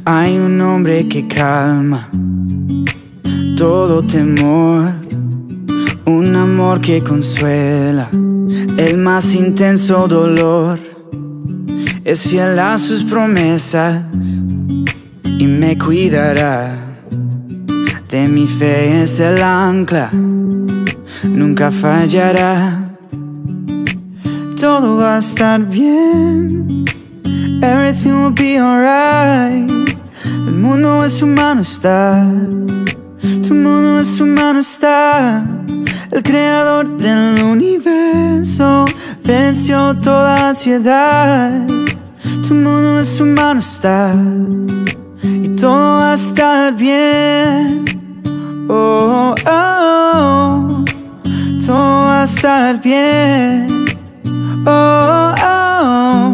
Hay un nombre que calma todo temor, un amor que consuela el más intenso dolor. Es fiel a sus promesas y me cuidará. De mi fe es el ancla, nunca fallará. Todo va a estar bien, everything will be alright. El mundo en su mano está, tu mundo en su mano está. El creador del universo venció toda ansiedad. Tu mundo en su mano está y todo va a estar bien. Oh, oh, oh. Todo va a estar bien. Oh, oh, oh.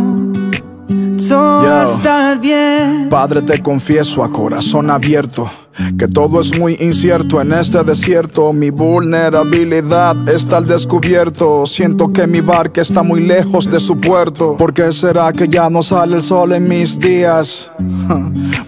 Todo va a estar bien. Padre, te confieso a corazón abierto que todo es muy incierto en este desierto. Mi vulnerabilidad está al descubierto. Siento que mi barca está muy lejos de su puerto. ¿Por qué será que ya no sale el sol en mis días?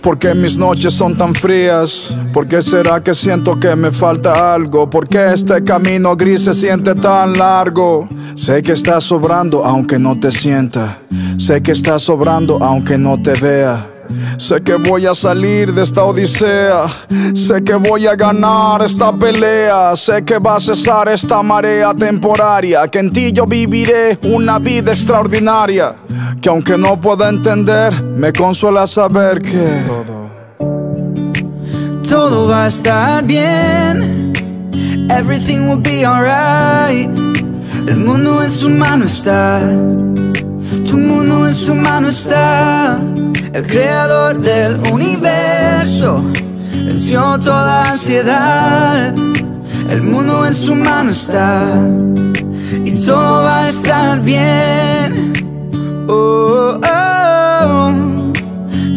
¿Por qué mis noches son tan frías? ¿Por qué será que siento que me falta algo? ¿Por qué este camino gris se siente tan largo? Sé que estás sobrando aunque no te sienta. Sé que estás sobrando aunque no te vea. Sé que voy a salir de esta odisea. Sé que voy a ganar esta pelea. Sé que va a cesar esta marea temporaria. Que en ti yo viviré una vida extraordinaria. Que aunque no pueda entender, me consuela saber que todo va a estar bien, everything will be alright. El mundo en su mano está, tu mundo en su mano está. El creador del universo venció toda ansiedad. El mundo en su mano está y todo va a estar bien. Oh, oh, oh.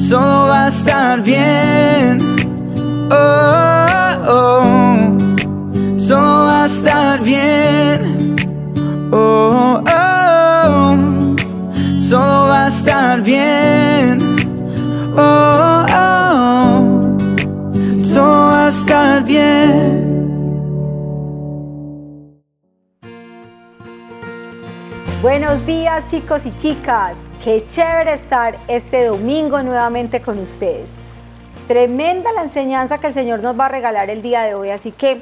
Todo va a estar bien. Oh, oh, oh. Todo va a estar bien. Oh, oh, oh. Todo va a estar bien. Oh, oh, oh. Todo va a estar bien. Buenos días, chicos y chicas. Qué chévere estar este domingo nuevamente con ustedes. Tremenda la enseñanza que el Señor nos va a regalar el día de hoy, así que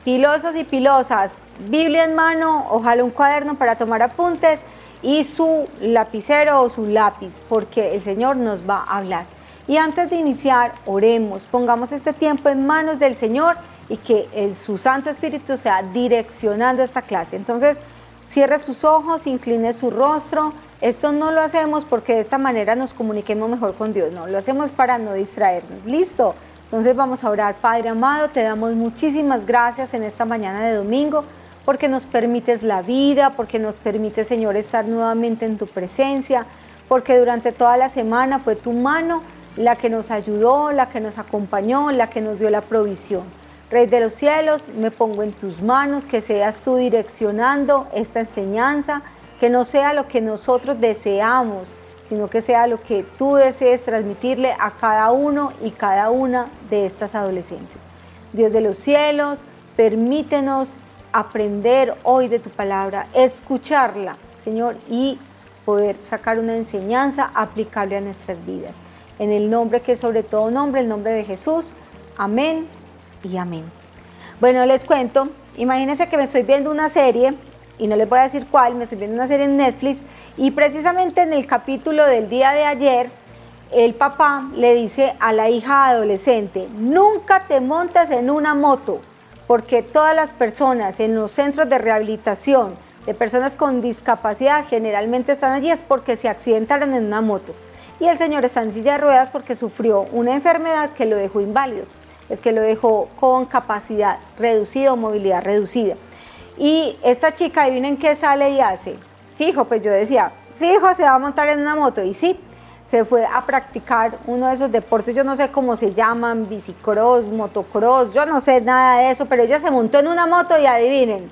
pilosos y pilosas, Biblia en mano, ojalá un cuaderno para tomar apuntes y su lapicero o su lápiz, porque el Señor nos va a hablar. Y antes de iniciar, oremos, pongamos este tiempo en manos del Señor y que su Santo Espíritu sea direccionando esta clase. Entonces, cierre sus ojos, incline su rostro. Esto no lo hacemos porque de esta manera nos comuniquemos mejor con Dios, no, lo hacemos para no distraernos. ¿Listo? Entonces vamos a orar. Padre amado, te damos muchísimas gracias en esta mañana de domingo, porque nos permites la vida, porque nos permites, Señor, estar nuevamente en tu presencia, porque durante toda la semana fue tu mano la que nos ayudó, la que nos acompañó, la que nos dio la provisión. Rey de los cielos, me pongo en tus manos, que seas tú direccionando esta enseñanza, que no sea lo que nosotros deseamos, sino que sea lo que tú desees transmitirle a cada uno y cada una de estas adolescentes. Dios de los cielos, permítenos aprender hoy de tu palabra, escucharla, Señor, y poder sacar una enseñanza aplicable a nuestras vidas. En el nombre que es sobre todo nombre, el nombre de Jesús. Amén y amén. Bueno, les cuento, imagínense que me estoy viendo una serie, y no les voy a decir cuál, me estoy viendo una serie en Netflix, y precisamente en el capítulo del día de ayer, el papá le dice a la hija adolescente: nunca te montes en una moto, porque todas las personas en los centros de rehabilitación de personas con discapacidad generalmente están allí es porque se accidentaron en una moto. Y el señor está en silla de ruedas porque sufrió una enfermedad que lo dejó inválido, es que lo dejó con capacidad reducida o movilidad reducida. Y esta chica, adivinen qué sale y hace. Fijo, pues yo decía, fijo, se va a montar en una moto. Y sí, se fue a practicar uno de esos deportes, yo no sé cómo se llaman, bicicross, motocross, yo no sé nada de eso, pero ella se montó en una moto y adivinen,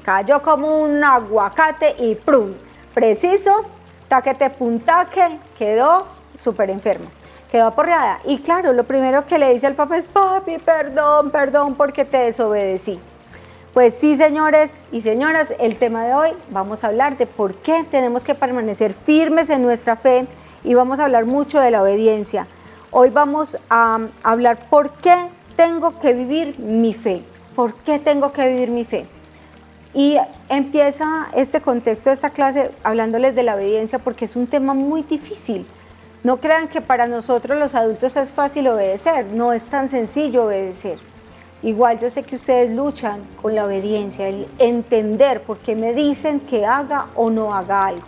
cayó como un aguacate y ¡prum! Preciso, taquete puntaque, quedó súper enferma. quedó aporreada. Y claro, lo primero que le dice al papá es, papi, perdón, perdón porque te desobedecí. Pues sí, señores y señoras, el tema de hoy vamos a hablar de por qué tenemos que permanecer firmes en nuestra fe y vamos a hablar mucho de la obediencia. Hoy vamos a hablar por qué tengo que vivir mi fe, por qué tengo que vivir mi fe. Y empieza este contexto de esta clase hablándoles de la obediencia porque es un tema muy difícil. No crean que para nosotros los adultos es fácil obedecer, no es tan sencillo obedecer. Igual yo sé que ustedes luchan con la obediencia, el entender por qué me dicen que haga o no haga algo.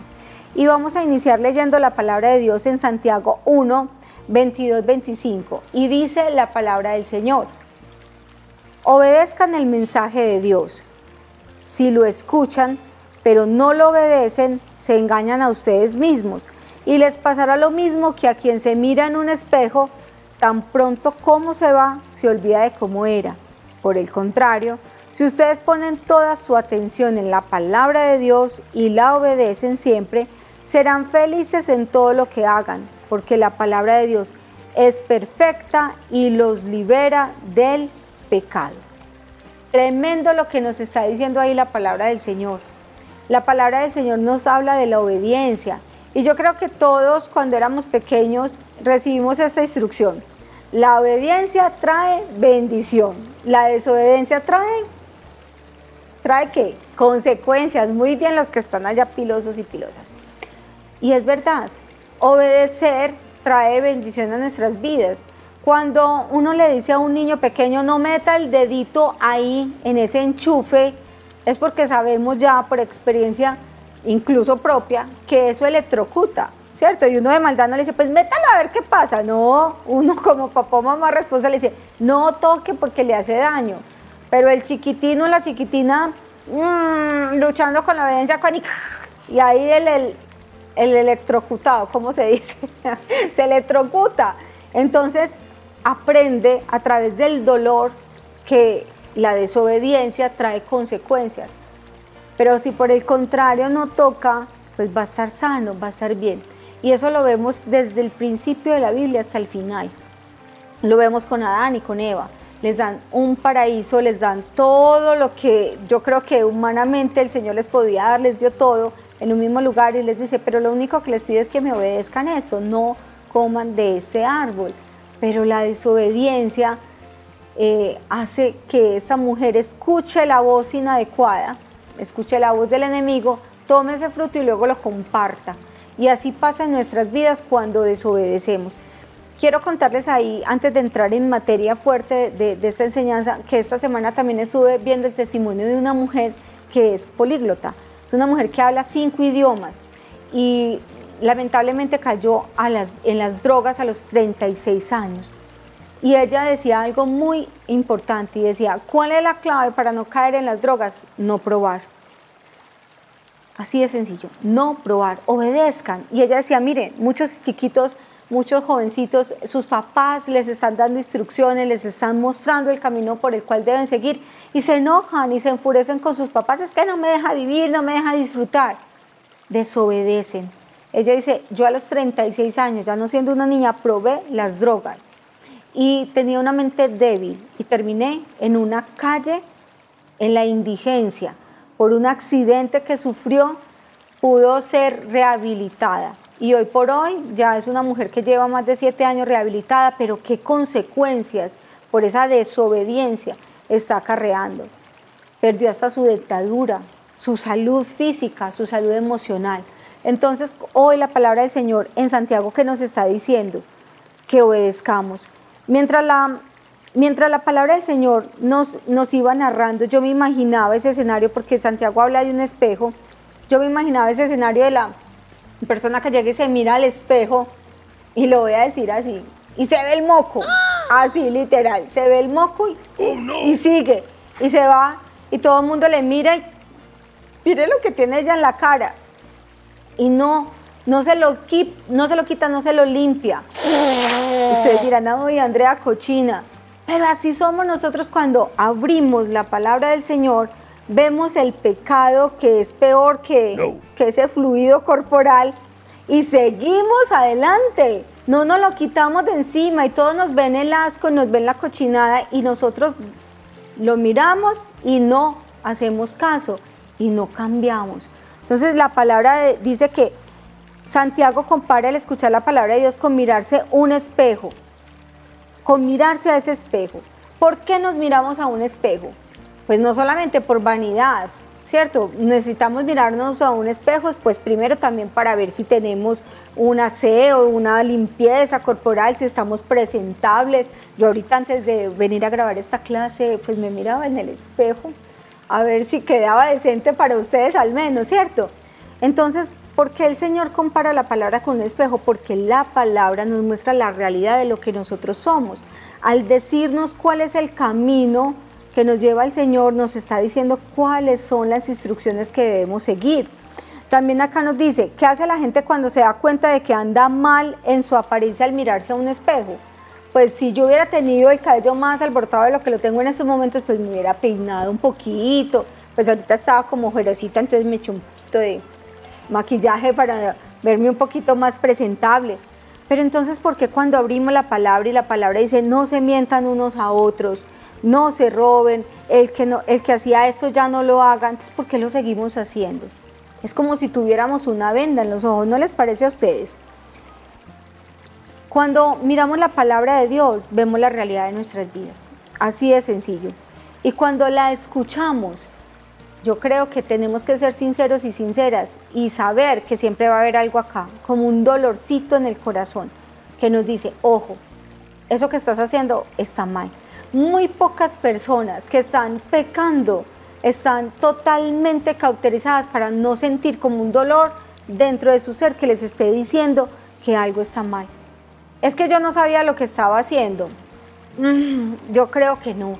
Y vamos a iniciar leyendo la palabra de Dios en Santiago 1, 22, 25. Y dice la palabra del Señor: obedezcan el mensaje de Dios. Si lo escuchan, pero no lo obedecen, se engañan a ustedes mismos. Y les pasará lo mismo que a quien se mira en un espejo, tan pronto como se va, se olvida de cómo era. Por el contrario, si ustedes ponen toda su atención en la palabra de Dios y la obedecen siempre, serán felices en todo lo que hagan, porque la palabra de Dios es perfecta y los libera del pecado. Tremendo lo que nos está diciendo ahí la palabra del Señor. La palabra del Señor nos habla de la obediencia. Y yo creo que todos cuando éramos pequeños recibimos esta instrucción. La obediencia trae bendición. La desobediencia ¿trae qué? Consecuencias. Muy bien los que están allá pilosos y pilosas. Y es verdad, obedecer trae bendición a nuestras vidas. Cuando uno le dice a un niño pequeño no meta el dedito ahí en ese enchufe, es porque sabemos ya por experiencia incluso propia, que eso electrocuta, ¿cierto? Y uno de maldad no le dice, pues métalo a ver qué pasa. No, uno como papá o mamá responsable le dice, no toque porque le hace daño. Pero el chiquitino o la chiquitina luchando con la obediencia y ahí el electrocutado, ¿cómo se dice? Se electrocuta. Entonces aprende a través del dolor que la desobediencia trae consecuencias. Pero si por el contrario no toca, pues va a estar sano, va a estar bien. Y eso lo vemos desde el principio de la Biblia hasta el final. Lo vemos con Adán y con Eva. Les dan un paraíso, les dan todo lo que yo creo que humanamente el Señor les podía dar, les dio todo en un mismo lugar y les dice, pero lo único que les pido es que me obedezcan eso, no coman de este árbol. Pero la desobediencia hace que esta mujer escuche la voz inadecuada, escuche la voz del enemigo, tome ese fruto y luego lo comparta. Y así pasa en nuestras vidas cuando desobedecemos. Quiero contarles ahí, antes de entrar en materia fuerte de esta enseñanza, que esta semana también estuve viendo el testimonio de una mujer que es políglota. Es una mujer que habla 5 idiomas y lamentablemente cayó en las drogas a los 36 años. Y ella decía algo muy importante y decía, ¿cuál es la clave para no caer en las drogas? No probar. Así de sencillo, no probar, obedezcan. Y ella decía, mire, muchos chiquitos, muchos jovencitos, sus papás les están dando instrucciones, les están mostrando el camino por el cual deben seguir y se enojan y se enfurecen con sus papás, es que no me deja vivir, no me deja disfrutar. Desobedecen. Ella dice, yo a los 36 años, ya no siendo una niña, probé las drogas y tenía una mente débil y terminé en una calle, en la indigencia. Por un accidente que sufrió, pudo ser rehabilitada. Y hoy por hoy ya es una mujer que lleva más de 7 años rehabilitada, pero qué consecuencias por esa desobediencia está acarreando. Perdió hasta su dentadura, su salud física, su salud emocional. Entonces, hoy la palabra del Señor en Santiago que nos está diciendo que obedezcamos. Mientras la palabra del Señor nos iba narrando, yo me imaginaba ese escenario, porque Santiago habla de un espejo, yo me imaginaba ese escenario de la persona que llega y se mira al espejo, y lo voy a decir así, y se ve el moco, así literal, se ve el moco y sigue, y se va, y todo el mundo le mira y mire lo que tiene ella en la cara, y no se lo quita, no se lo limpia. Ustedes dirán, ay, Andrea cochina. Pero así somos nosotros cuando abrimos la palabra del Señor, vemos el pecado que es peor que ese fluido corporal y seguimos adelante. no nos lo quitamos de encima y todos nos ven el asco, nos ven la cochinada y nosotros lo miramos y no hacemos caso y no cambiamos. Entonces la palabra dice que Santiago compara el escuchar la palabra de Dios con mirarse un espejo, con mirarse a ese espejo. ¿Por qué nos miramos a un espejo? Pues no solamente por vanidad, ¿cierto? Necesitamos mirarnos a un espejo, pues primero también para ver si tenemos un aseo, una limpieza corporal, si estamos presentables. Yo ahorita antes de venir a grabar esta clase, pues me miraba en el espejo a ver si quedaba decente para ustedes al menos, ¿cierto? Entonces, ¿por qué el Señor compara la palabra con un espejo? Porque la palabra nos muestra la realidad de lo que nosotros somos. Al decirnos cuál es el camino que nos lleva al Señor, nos está diciendo cuáles son las instrucciones que debemos seguir. También acá nos dice, ¿qué hace la gente cuando se da cuenta de que anda mal en su apariencia al mirarse a un espejo? Pues si yo hubiera tenido el cabello más alborotado de lo que lo tengo en estos momentos, pues me hubiera peinado un poquito. Pues ahorita estaba como ojerosita, entonces me eché un poquito de maquillaje para verme un poquito más presentable. Pero entonces, ¿por qué cuando abrimos la palabra y la palabra dice no se mientan unos a otros, no se roben, el que hacía esto ya no lo haga? Entonces, ¿por qué lo seguimos haciendo? Es como si tuviéramos una venda en los ojos, ¿no les parece a ustedes? Cuando miramos la palabra de Dios, vemos la realidad de nuestras vidas. Así de sencillo. Y cuando la escuchamos, yo creo que tenemos que ser sinceros y sinceras y saber que siempre va a haber algo acá, como un dolorcito en el corazón, que nos dice, ojo, eso que estás haciendo está mal. Muy pocas personas que están pecando están totalmente cauterizadas para no sentir como un dolor dentro de su ser que les esté diciendo que algo está mal. Es que yo no sabía lo que estaba haciendo. Yo creo que no.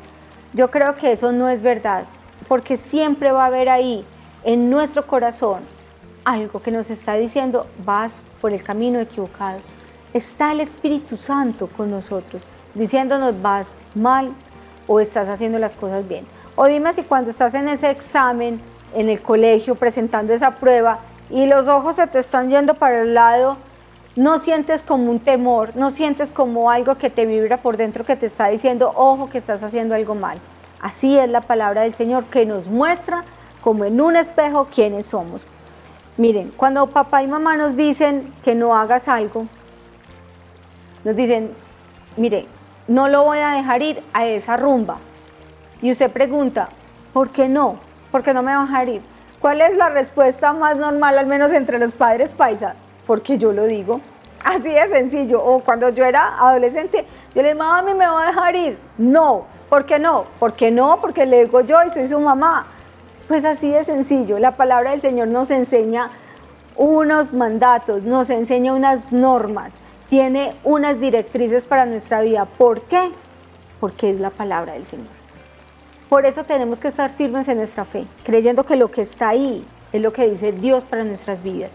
Yo creo que eso no es verdad, porque siempre va a haber ahí en nuestro corazón algo que nos está diciendo vas por el camino equivocado. Está el Espíritu Santo con nosotros diciéndonos vas mal o estás haciendo las cosas bien. O dime si cuando estás en ese examen, en el colegio, presentando esa prueba y los ojos se te están yendo para el lado, no sientes como un temor, no sientes como algo que te vibra por dentro que te está diciendo, ojo que estás haciendo algo mal. Así es la palabra del Señor que nos muestra como en un espejo quiénes somos. Miren, cuando papá y mamá nos dicen que no hagas algo, nos dicen, mire, no lo voy a dejar ir a esa rumba. Y usted pregunta, ¿por qué no? ¿Por qué no me va a dejar ir? ¿Cuál es la respuesta más normal, al menos entre los padres paisa? Porque yo lo digo. Así de sencillo. O cuando yo era adolescente, yo le digo, mami, ¿me va a dejar ir? No. ¿Por qué no? ¿Por qué no? Porque le digo yo y soy su mamá. Pues así de sencillo. La palabra del Señor nos enseña unos mandatos, nos enseña unas normas, tiene unas directrices para nuestra vida. ¿Por qué? Porque es la palabra del Señor. Por eso tenemos que estar firmes en nuestra fe, creyendo que lo que está ahí es lo que dice Dios para nuestras vidas.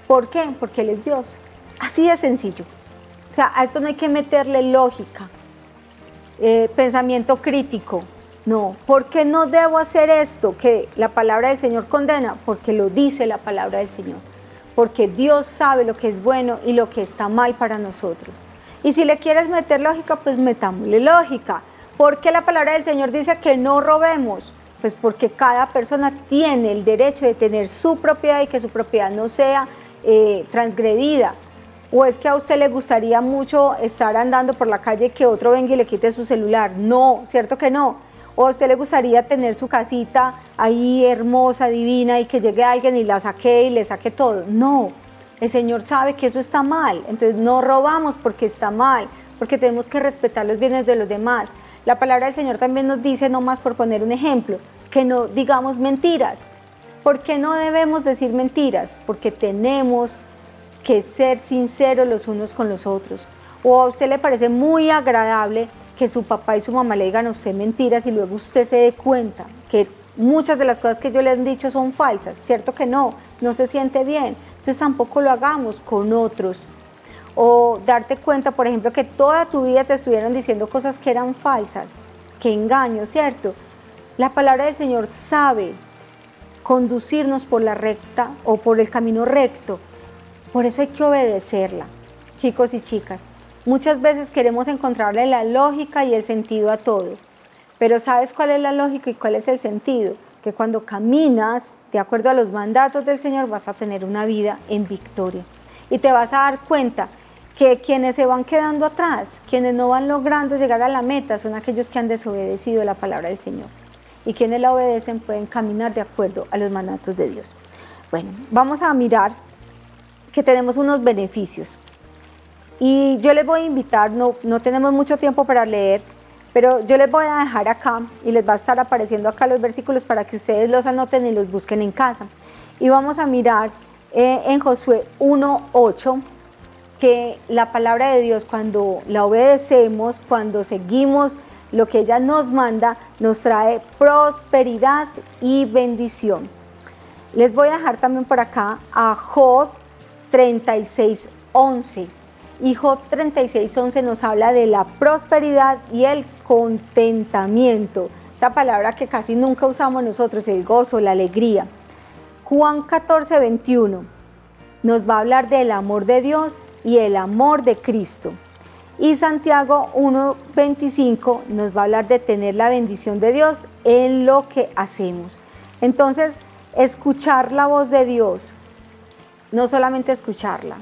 ¿Por qué? Porque Él es Dios. Así de sencillo. O sea, a esto no hay que meterle lógica, pensamiento crítico. No, ¿por qué no debo hacer esto que la palabra del Señor condena? Porque lo dice la palabra del Señor. Porque Dios sabe lo que es bueno y lo que está mal para nosotros. Y si le quieres meter lógica, pues metámosle lógica. ¿Por qué la palabra del Señor dice que no robemos? Pues porque cada persona tiene el derecho de tener su propiedad y que su propiedad no sea transgredida. ¿O es que a usted le gustaría mucho estar andando por la calle y que otro venga y le quite su celular? No, ¿cierto que no? ¿O a usted le gustaría tener su casita ahí hermosa, divina y que llegue alguien y la saque y le saque todo? No, el Señor sabe que eso está mal, entonces no robamos porque está mal, porque tenemos que respetar los bienes de los demás. La palabra del Señor también nos dice, no más por poner un ejemplo, que no digamos mentiras. ¿Por qué no debemos decir mentiras? Porque tenemos que ser sinceros los unos con los otros. ¿O a usted le parece muy agradable que su papá y su mamá le digan a usted mentiras y luego usted se dé cuenta que muchas de las cosas que yo le han dicho son falsas? ¿Cierto que no? No se siente bien. Entonces tampoco lo hagamos con otros. O darte cuenta, por ejemplo, que toda tu vida te estuvieron diciendo cosas que eran falsas. Qué engaño, ¿cierto? La palabra del Señor sabe conducirnos por la recta o por el camino recto. Por eso hay que obedecerla. chicos y chicas, muchas veces queremos encontrarle la lógica y el sentido a todo, pero ¿sabes cuál es la lógica y cuál es el sentido? Que cuando caminas de acuerdo a los mandatos del Señor vas a tener una vida en victoria y te vas a dar cuenta que quienes se van quedando atrás, quienes no van logrando llegar a la meta, son aquellos que han desobedecido la palabra del Señor, y quienes la obedecen pueden caminar de acuerdo a los mandatos de Dios. Bueno, vamos a mirar que tenemos unos beneficios. Y yo les voy a invitar, no tenemos mucho tiempo para leer, pero yo les voy a dejar acá y les va a estar apareciendo acá los versículos para que ustedes los anoten y los busquen en casa. Y vamos a mirar en Josué 1:8, que la palabra de Dios, cuando la obedecemos, cuando seguimos lo que ella nos manda, nos trae prosperidad y bendición. Les voy a dejar también por acá a Job 36:11. Y Job 36:11 nos habla de la prosperidad y el contentamiento. Esa palabra que casi nunca usamos nosotros, el gozo, la alegría. Juan 14:21 nos va a hablar del amor de Dios y el amor de Cristo. Y Santiago 1:25 nos va a hablar de tener la bendición de Dios en lo que hacemos. Entonces, escuchar la voz de Dios, no solamente escucharla,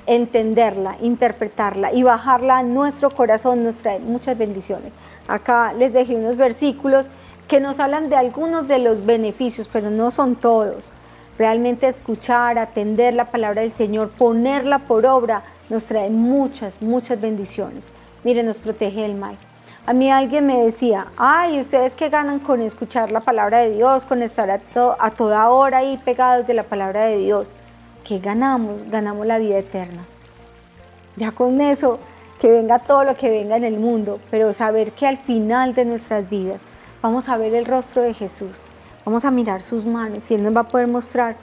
entenderla, interpretarla y bajarla a nuestro corazón nos trae muchas bendiciones. Acá les dejé unos versículos que nos hablan de algunos de los beneficios, pero no son todos. Realmente escuchar, atender la palabra del Señor, ponerla por obra, nos trae muchas bendiciones. Miren, nos protege del mal. A mí alguien me decía, ay, ¿ustedes qué ganan con escuchar la palabra de Dios, con estar a toda hora ahí pegados de la palabra de Dios? ¿Qué ganamos? Ganamos la vida eterna. Ya con eso, que venga todo lo que venga en el mundo, pero saber que al final de nuestras vidas vamos a ver el rostro de Jesús, vamos a mirar sus manos y Él nos va a poder mostrar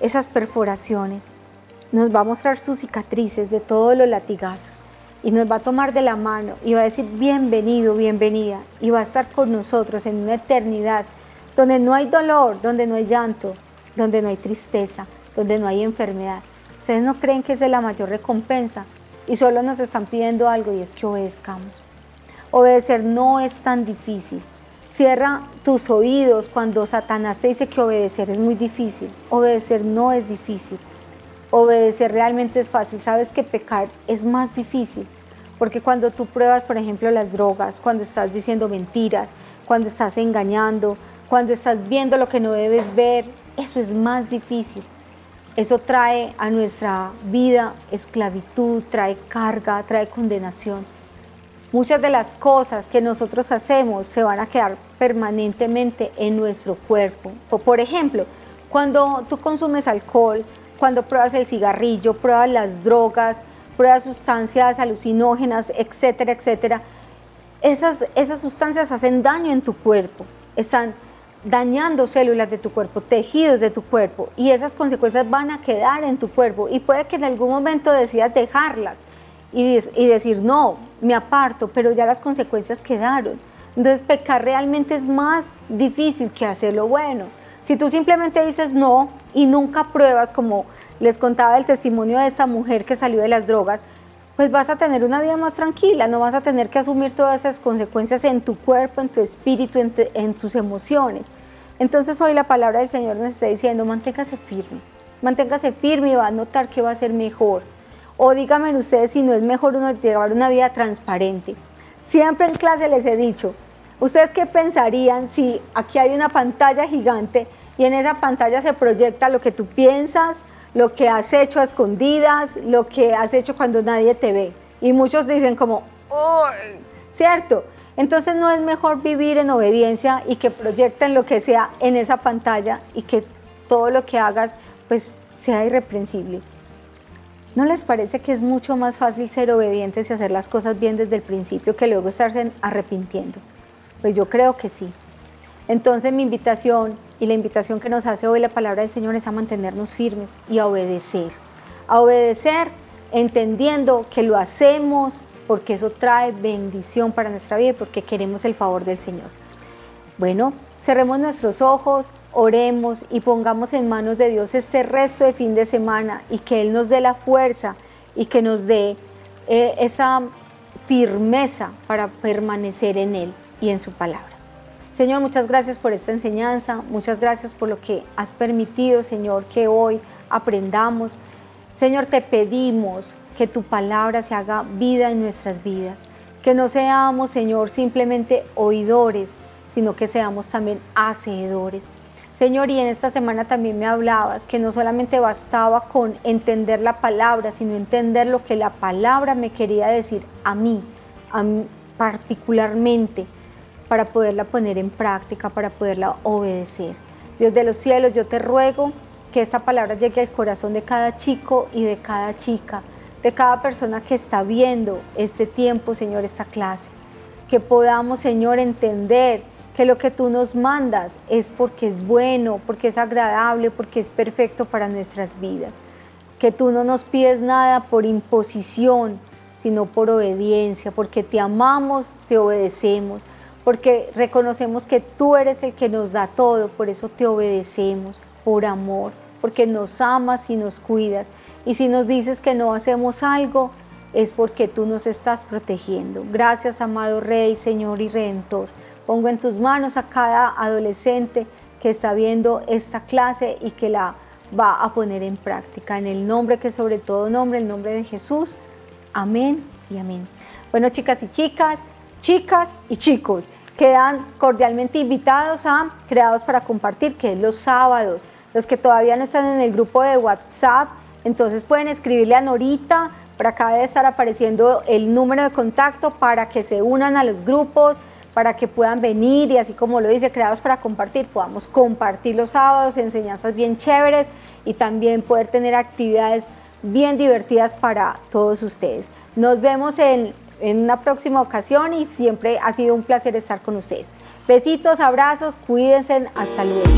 esas perforaciones, nos va a mostrar sus cicatrices de todos los latigazos y nos va a tomar de la mano y va a decir bienvenido, bienvenida, y va a estar con nosotros en una eternidad donde no hay dolor, donde no hay llanto, donde no hay tristeza, donde no hay enfermedad. ¿Ustedes no creen que esa es la mayor recompensa? Y solo nos están pidiendo algo y es que obedezcamos. Obedecer no es tan difícil. Cierra tus oídos cuando Satanás te dice que obedecer es muy difícil. Obedecer no es difícil. Obedecer realmente es fácil. Sabes que pecar es más difícil. Porque cuando tú pruebas, por ejemplo, las drogas, cuando estás diciendo mentiras, cuando estás engañando, cuando estás viendo lo que no debes ver, eso es más difícil. Eso trae a nuestra vida esclavitud, trae carga, trae condenación. Muchas de las cosas que nosotros hacemos se van a quedar permanentemente en nuestro cuerpo. Por ejemplo, cuando tú consumes alcohol, cuando pruebas el cigarrillo, pruebas las drogas, pruebas sustancias alucinógenas, etcétera, etcétera, esas sustancias hacen daño en tu cuerpo, están dañando células de tu cuerpo, tejidos de tu cuerpo, y esas consecuencias van a quedar en tu cuerpo y puede que en algún momento decidas dejarlas y decir no, me aparto, pero ya las consecuencias quedaron. Entonces pecar realmente es más difícil que hacer lo bueno. Si tú simplemente dices no y nunca pruebas, como les contaba el testimonio de esta mujer que salió de las drogas, pues vas a tener una vida más tranquila, no vas a tener que asumir todas esas consecuencias en tu cuerpo, en tu espíritu, en tus emociones. Entonces hoy la palabra del Señor nos está diciendo, manténgase firme y va a notar que va a ser mejor. O díganme ustedes si no es mejor uno llevar una vida transparente. Siempre en clase les he dicho, ¿ustedes qué pensarían si aquí hay una pantalla gigante y en esa pantalla se proyecta lo que tú piensas, lo que has hecho a escondidas, lo que has hecho cuando nadie te ve? Y muchos dicen como, ¡oh! ¿Cierto? Entonces no es mejor vivir en obediencia y que proyecten lo que sea en esa pantalla y que todo lo que hagas pues sea irreprensible. ¿No les parece que es mucho más fácil ser obedientes y hacer las cosas bien desde el principio que luego estarse arrepintiendo? Pues yo creo que sí. Entonces mi invitación y la invitación que nos hace hoy la palabra del Señor es a mantenernos firmes y a obedecer. A obedecer entendiendo que lo hacemos porque eso trae bendición para nuestra vida y porque queremos el favor del Señor. Bueno, cerremos nuestros ojos, oremos y pongamos en manos de Dios este resto de fin de semana y que Él nos dé la fuerza y que nos dé esa firmeza para permanecer en Él y en su palabra. Señor, muchas gracias por esta enseñanza, muchas gracias por lo que has permitido, Señor, que hoy aprendamos. Señor, te pedimos que tu palabra se haga vida en nuestras vidas, que no seamos, Señor, simplemente oidores, sino que seamos también hacedores. Señor, y en esta semana también me hablabas que no solamente bastaba con entender la palabra, sino entender lo que la palabra me quería decir a mí particularmente, para poderla poner en práctica, para poderla obedecer. Dios de los cielos, yo te ruego que esta palabra llegue al corazón de cada chico y de cada chica, de cada persona que está viendo este tiempo, Señor, esta clase. Que podamos, Señor, entender que lo que tú nos mandas es porque es bueno, porque es agradable, porque es perfecto para nuestras vidas. Que tú no nos pides nada por imposición, sino por obediencia, porque te amamos, te obedecemos, porque reconocemos que tú eres el que nos da todo, por eso te obedecemos, por amor, porque nos amas y nos cuidas. Y si nos dices que no hacemos algo, es porque tú nos estás protegiendo. Gracias, amado Rey, Señor y Redentor. Pongo en tus manos a cada adolescente que está viendo esta clase y que la va a poner en práctica. En el nombre que sobre todo nombre, el nombre de Jesús. Amén y amén. Bueno, chicas y chicos, quedan cordialmente invitados a Creados para Compartir, que es los sábados. Los que todavía no están en el grupo de WhatsApp, entonces pueden escribirle a Norita, por acá debe estar apareciendo el número de contacto para que se unan a los grupos, para que puedan venir y así como lo dice Creados para Compartir, podamos compartir los sábados, enseñanzas bien chéveres y también poder tener actividades bien divertidas para todos ustedes. Nos vemos en una próxima ocasión y siempre ha sido un placer estar con ustedes. Besitos, abrazos, cuídense, hasta luego.